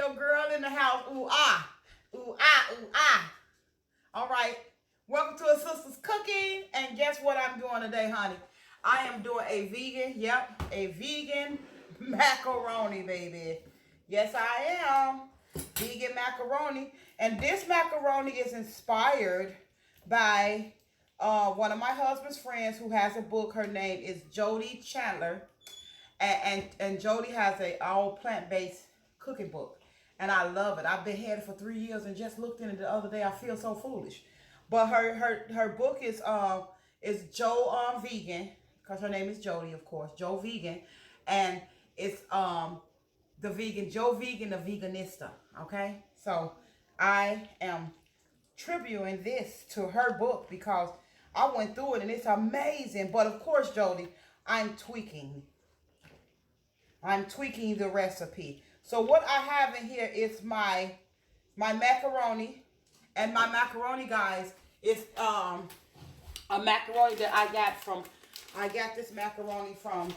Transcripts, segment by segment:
your girl in the house. Ooh, ah. Ooh, ah, ooh, ah. All right. Welcome to a sister's cooking. And guess what I'm doing today, honey? I am doing a vegan macaroni, baby. Yes, I am. Vegan macaroni. And this macaroni is inspired by one of my husband's friends who has a book. Her name is Jody Chandler. And Jody has a all plant-based cooking book. And I love it. I've been had it for 3 years and just looked in it the other day. I feel so foolish. But her book is Joe Vegan, because her name is Jody, of course. Joe Vegan. And it's the vegan, Joe Vegan, the Veganista. Okay? So I am tributing this to her book because I went through it and it's amazing. But of course, Jody, I'm tweaking the recipe. So what I have in here is my macaroni. And my macaroni, guys, is a macaroni that I got this macaroni from,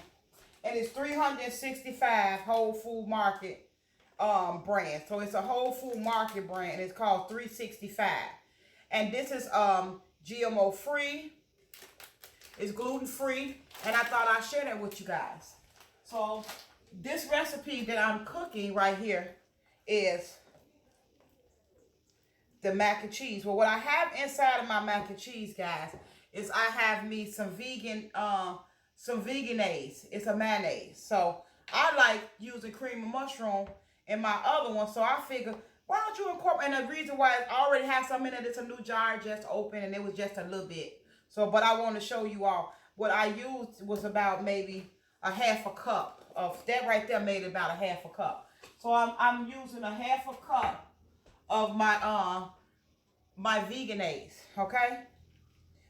and it's 365 Whole Food Market brand. So it's a Whole Food Market brand. It's called 365. And this is GMO free. It's gluten free. And I thought I'd share that with you guys. So this recipe that I'm cooking right here is the mac and cheese. Well, what I have inside of my mac and cheese, guys, is I have me some veganese. It's a mayonnaise. So I like using cream of mushroom in my other one. So I figure, why don't you incorporate? And the reason why I already have some in it, it's a new jar just open, and it was just a little bit. So, but I want to show you all. What I used was about maybe a half a cup of that right there. Made about a half a cup. So I'm using a half a cup of my my veganese. Okay.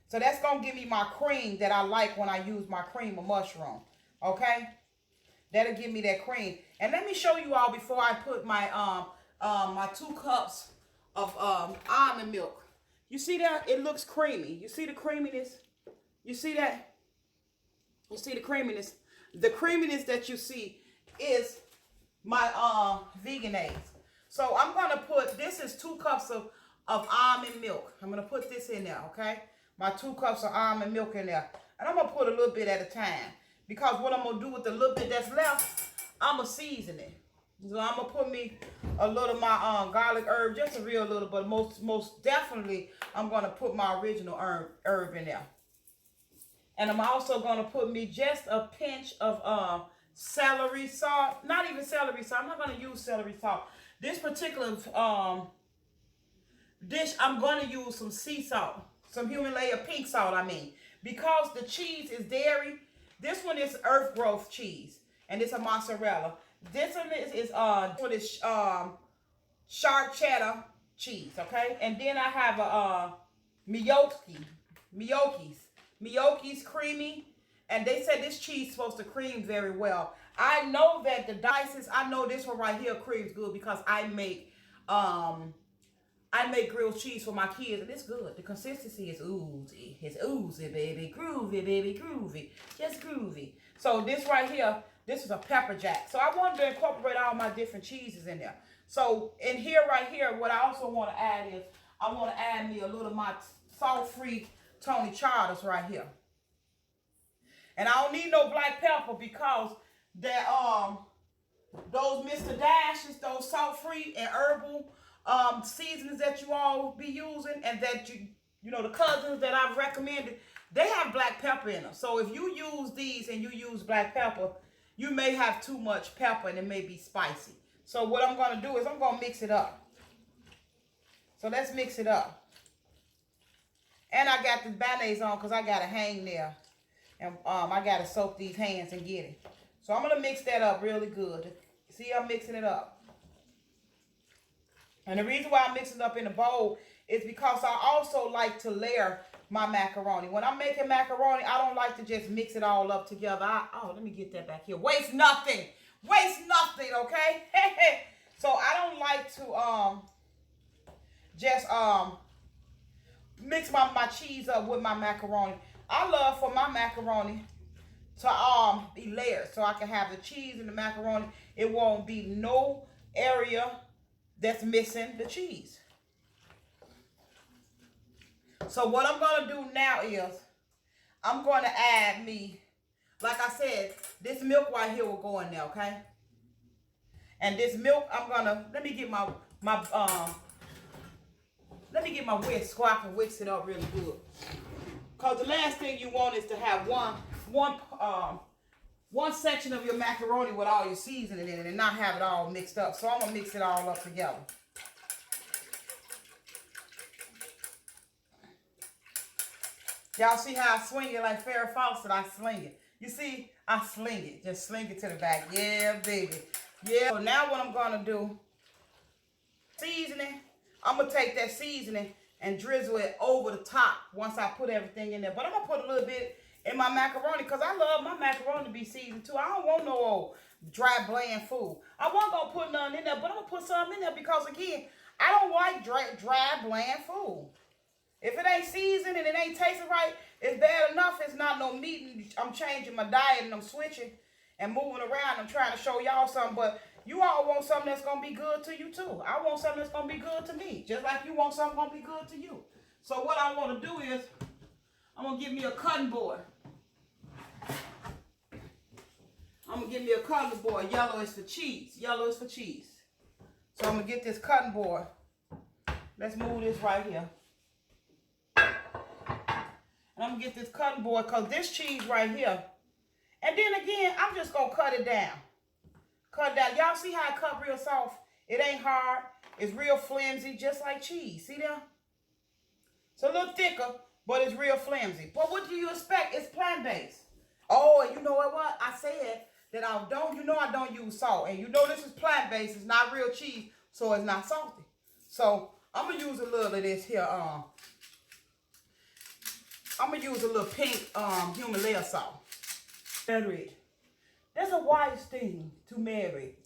So that's gonna give me my cream that I like when I use my cream of mushroom. Okay. That'll give me that cream. And let me show you all before I put my my 2 cups of almond milk. You see that? It looks creamy. You see the creaminess? You see that? You see the creaminess? The creaminess that you see is my veganese. So I'm gonna put, this is 2 cups of almond milk. I'm gonna put this in there, okay? My 2 cups of almond milk in there. And I'm gonna put a little bit at a time. Because what I'm gonna do with the little bit that's left, I'm gonna season it. So I'm gonna put me a little of my garlic herb, just a real little, but most definitely I'm gonna put my original herb in there. And I'm also gonna put me just a pinch of celery salt. Not even celery salt. I'm not gonna use celery salt. This particular dish, I'm gonna use some sea salt, some Himalayan pink salt. I mean, because the cheese is dairy. This one is earth growth cheese, and it's a mozzarella. This one is sharp cheddar cheese, okay? And then I have a Miyokos creamy, and they said this cheese is supposed to cream very well. I know that the dices, I know this one right here creams good because I make grilled cheese for my kids, and it's good. The consistency is oozy. It's oozy, baby. Groovy, baby. Groovy. Just groovy. So this right here, this is a pepper jack. So I wanted to incorporate all my different cheeses in there. So in here, right here, what I also want to add is, I want to add me a little of my salt-free Tony Charters right here. And I don't need no black pepper because that those Mr. Dashes, those salt-free and herbal seasonings that you all be using, and that you know, the cousins that I've recommended, they have black pepper in them. So if you use these and you use black pepper, you may have too much pepper and it may be spicy. So what I'm going to do is I'm going to mix it up. So let's mix it up. And I got the mayonnaise on because I got to hang there. And I got to soak these hands and get it. So I'm going to mix that up really good. See, I'm mixing it up. And the reason why I'm mixing it up in a bowl is because I also like to layer my macaroni. When I'm making macaroni, I don't like to just mix it all up together. Let me get that back here. Waste nothing. Waste nothing, okay? So I don't like to just mix my cheese up with my macaroni. I love for my macaroni to be layered, so I can have the cheese and the macaroni. It won't be no area that's missing the cheese. So what I'm going to do now is I'm going to add me, like I said, this milk right here will go in there, okay? And this milk, I'm going to, let me get my whisk so I can whisk it up really good. Because the last thing you want is to have one section of your macaroni with all your seasoning in it and not have it all mixed up. So I'm going to mix it all up together. Y'all see how I swing it like Farrah Fawcett? I sling it. You see, I sling it. Just sling it to the back. Yeah, baby. Yeah. So now what I'm going to do, seasoning, I'm going to take that seasoning and drizzle it over the top once I put everything in there. But I'm going to put a little bit in my macaroni because I love my macaroni to be seasoned too. I don't want no old dry, bland food. I wasn't going to put none in there, but I'm going to put some in there because, again, I don't like dry, bland food. If it ain't seasoned and it ain't tasting right, it's bad enough. It's not no meat. And I'm changing my diet and I'm switching and moving around. I'm trying to show y'all something, but you all want something that's going to be good to you too. I want something that's going to be good to me, just like you want something going to be good to you. So what I want to do is I'm going to give me a cutting board. I'm going to give me a cutting board. Yellow is for cheese. Yellow is for cheese. So I'm going to get this cutting board. Let's move this right here. And I'm going to get this cutting board because this cheese right here. And then again, I'm just going to cut it down. Cut it down. Y'all see how it cut real soft? It ain't hard. It's real flimsy, just like cheese. See there? It's a little thicker, but it's real flimsy. But what do you expect? It's plant-based. Oh, and you know what? I said that I don't use salt. And you know this is plant-based. It's not real cheese, so it's not salty. So I'm going to use a little of this here. I'm going to use a little pink Himalaya salt. Turmeric. There's a wise thing to marry.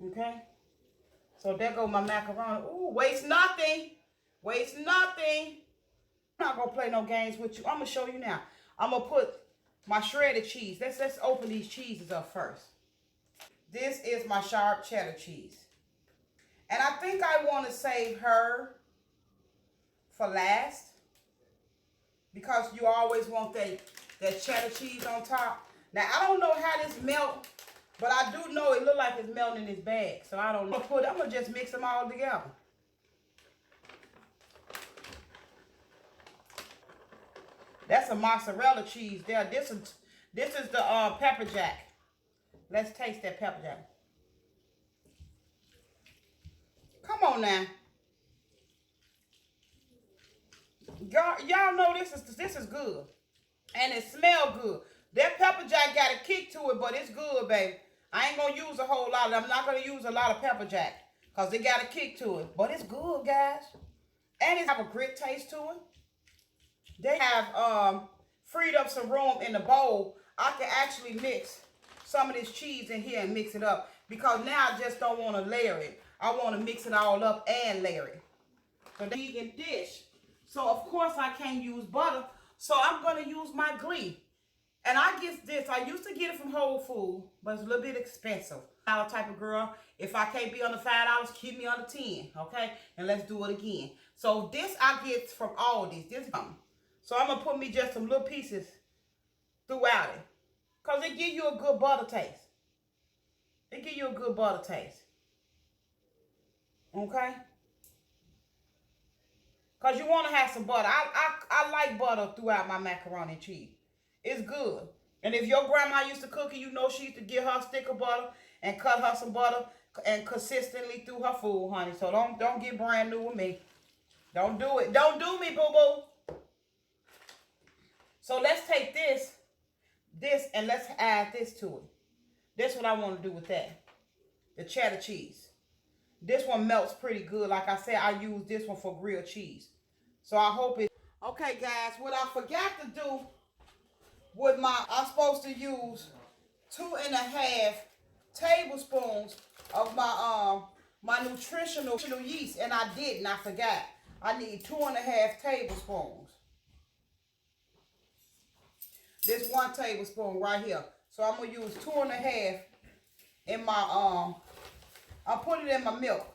Okay? So there go my macaroni. Ooh, waste nothing. Waste nothing. I'm not going to play no games with you. I'm going to show you now. I'm going to put my shredded cheese. Let's open these cheeses up first. This is my sharp cheddar cheese. And I think I want to save her for last. Because you always want that cheddar cheese on top. Now, I don't know how this melt, but I do know it look like it's melting in this bag. So I don't know. I'm going to just mix them all together. That's a mozzarella cheese there. This is the pepper jack. Let's taste that pepper jack. Come on now. Y'all know this is good. And it smells good. That pepper jack got a kick to it, but it's good, baby. I ain't going to use a whole lot. I'm not going to use a lot of pepper jack because it got a kick to it. But it's good, guys. And it have a great taste to it. They have freed up some room in the bowl. I can actually mix some of this cheese in here and mix it up. Because now I just don't want to layer it. I want to mix it all up and layer it. So the vegan dish. So, of course, I can't use butter. So, I'm going to use my ghee. And I get this. I used to get it from Wholesome, but it's a little bit expensive. $5 type of girl. If I can't be under $5, keep me under 10. Okay? And let's do it again. So, this I get from Aldi's. So, I'm going to put me just some little pieces throughout it. Because it gives you a good butter taste. It gives you a good butter taste. Okay? Because you want to have some butter. I like butter throughout my macaroni and cheese. It's good. And if your grandma used to cook it, you know she used to get her a stick of butter and cut her some butter and consistently through her food, honey. So don't get brand new with me. Don't do it. Don't do me, boo-boo. So let's take this and let's add this to it. That's what I want to do with that. The cheddar cheese. This one melts pretty good. Like I said, I use this one for grilled cheese. So I hope it... Okay, guys. What I forgot to do with I'm supposed to use 2.5 tablespoons of my nutritional yeast. And I didn't. I forgot. I need 2.5 tablespoons. This 1 tablespoon right here. So I'm going to use 2.5 in my... I'll put it in my milk.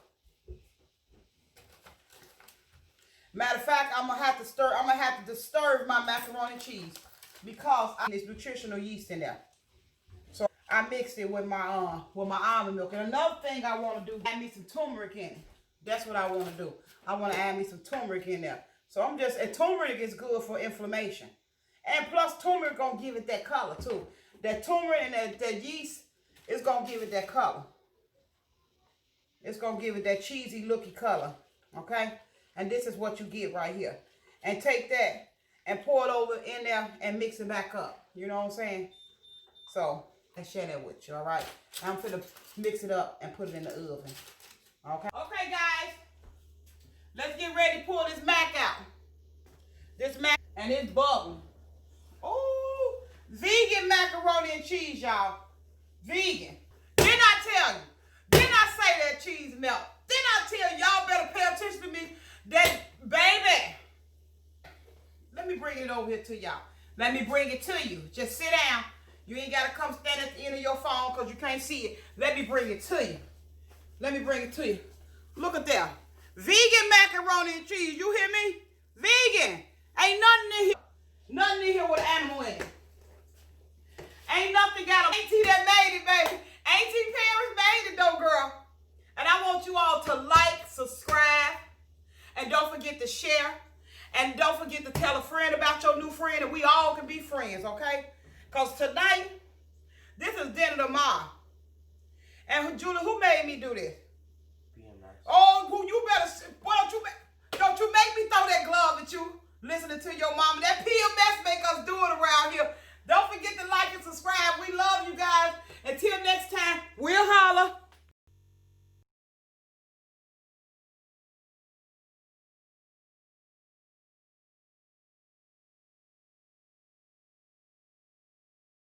Matter of fact, I'm gonna have to disturb my macaroni and cheese because there's nutritional yeast in there. So I mixed it with my almond milk. And another thing I want to do, add me some turmeric in it. That's what I want to do. I want to add me some turmeric in there. So and turmeric is good for inflammation. And plus turmeric gonna give it that color too. That turmeric and that yeast is gonna give it that color. It's gonna give it that cheesy looky color. Okay? And this is what you get right here. And take that and pour it over in there and mix it back up. You know what I'm saying? So, I share that with you, all right? I'm going to mix it up and put it in the oven. Okay? Okay, guys. Let's get ready to pull this mac out. This mac, and it's bubbling. Oh, vegan macaroni and cheese, y'all. Vegan. Didn't I tell you? Didn't I say that cheese melt? Didn't I tell y'all better pay attention to me? That, baby, let me bring it over here to y'all. Let me bring it to you. Just sit down. You ain't got to come stand at the end of your phone because you can't see it. Let me bring it to you. Let me bring it to you. Look at that. Vegan macaroni and cheese. You hear me? Vegan. Ain't nothing in here. Nothing in here with an animal in it. Ain't nothing got a auntie that made it, baby. Auntie Paris made it, though, girl. And I want you all to like, subscribe, and don't forget to share. And don't forget to tell a friend about your new friend, and we all can be friends, okay? Because tonight, this is dinner tomorrow. And Julie, who made me do this? Oh, you better, boy, don't you make me throw that glove at you, listening to your mama. That PMS make us do it around here. Don't forget to like and subscribe.